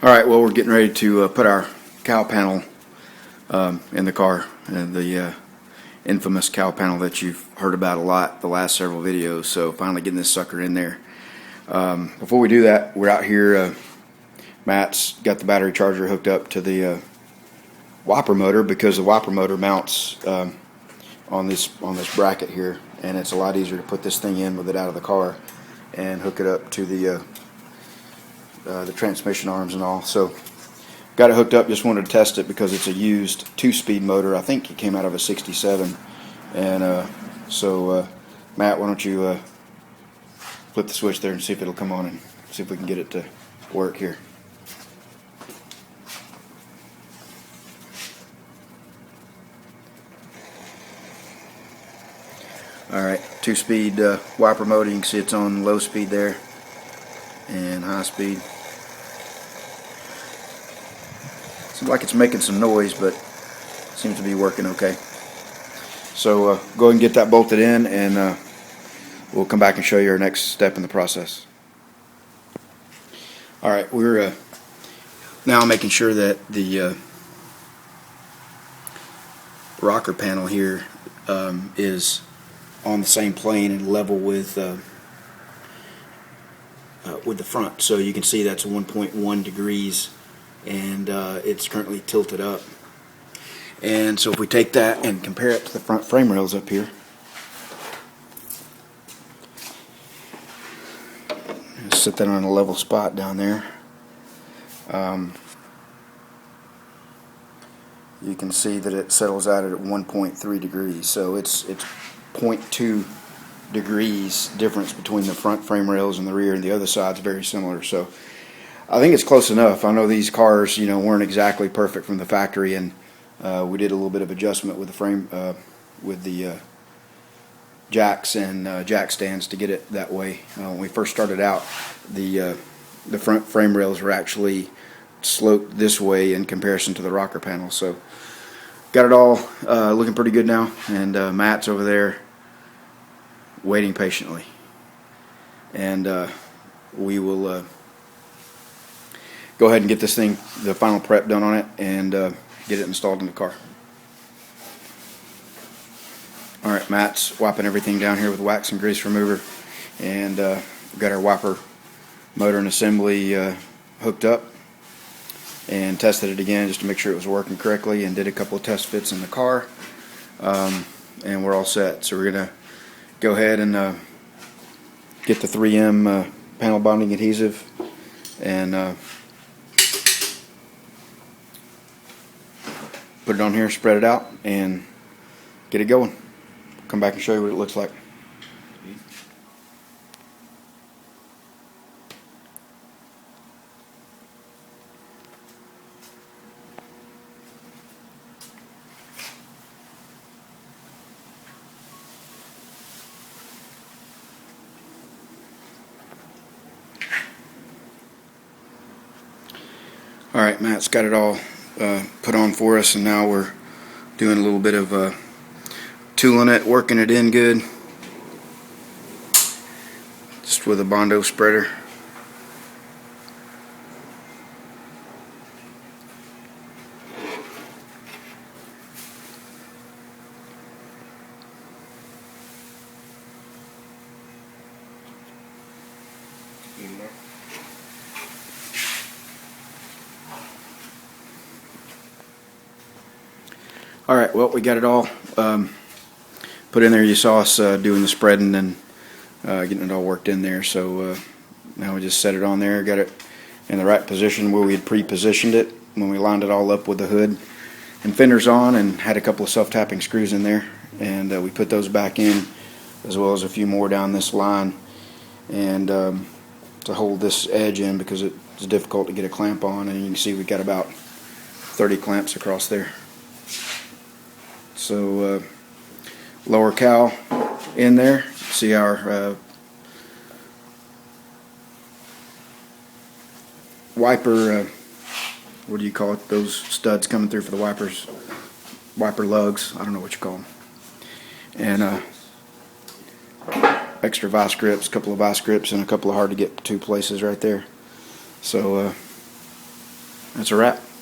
Alright, well, we're getting ready to put our cowl panel in the car, and the infamous cowl panel that you've heard about a lot the last several videos. So finally getting this sucker in there. Before we do that, we're out here. Matt's got the battery charger hooked up to the wiper motor, because the wiper motor mounts on this bracket here, and it's a lot easier to put this thing in with it out of the car and hook it up to the transmission arms and all. So got it hooked up. Just wanted to test it because it's a used 2-speed motor. I think it came out of a 67. And so Matt, why don't you flip the switch there and see if it'll come on, and see if we can get it to work here. Alright, 2-speed wiper motor. You can see it's on low speed there and high speed. Seems like it's making some noise, but seems to be working okay. So go ahead and get that bolted in, and we'll come back and show you our next step in the process. Alright, we're now making sure that the rocker panel here is on the same plane and level with the front. So you can see that's 1.1 degrees, and it's currently tilted up. And so if we take that and compare it to the front frame rails up here, set that on a level spot down there, you can see that it settles out at 1.3 degrees. So it's 0.2 degrees difference between the front frame rails and the rear, and the other side's very similar. So I think it's close enough. I know these cars, weren't exactly perfect from the factory, and we did a little bit of adjustment with the frame, with the jacks and jack stands to get it that way. When we first started out, the front frame rails were actually sloped this way in comparison to the rocker panel. So got it all looking pretty good now, and Matt's over there waiting patiently, and we will go ahead and get this thing, the final prep done on it, and get it installed in the car. Alright, Matt's wiping everything down here with wax and grease remover, and we've got our wiper motor and assembly hooked up, and tested it again just to make sure it was working correctly, and did a couple of test fits in the car, and we're all set. So we're going to go ahead and get the 3M panel bonding adhesive, and put it on here, spread it out, and get it going. Come back and show you what it looks like. Alright, Matt's got it all put on for us, and now we're doing a little bit of tooling it, working it in good, just with a Bondo spreader. Alright, well, we got it all put in there. You saw us doing the spreading and getting it all worked in there. So now we just set it on there, got it in the right position where we had pre-positioned it when we lined it all up with the hood and fenders on, and had a couple of self-tapping screws in there, and we put those back in, as well as a few more down this line, and to hold this edge in, because it's difficult to get a clamp on, and you can see we've got about 30 clamps across there. So lower cowl in there. See our wiper, what do you call it, those studs coming through for the wipers, wiper lugs, I don't know what you call them, and extra vice grips, a couple of vice grips, and a couple of hard to get to places right there. So That's a wrap.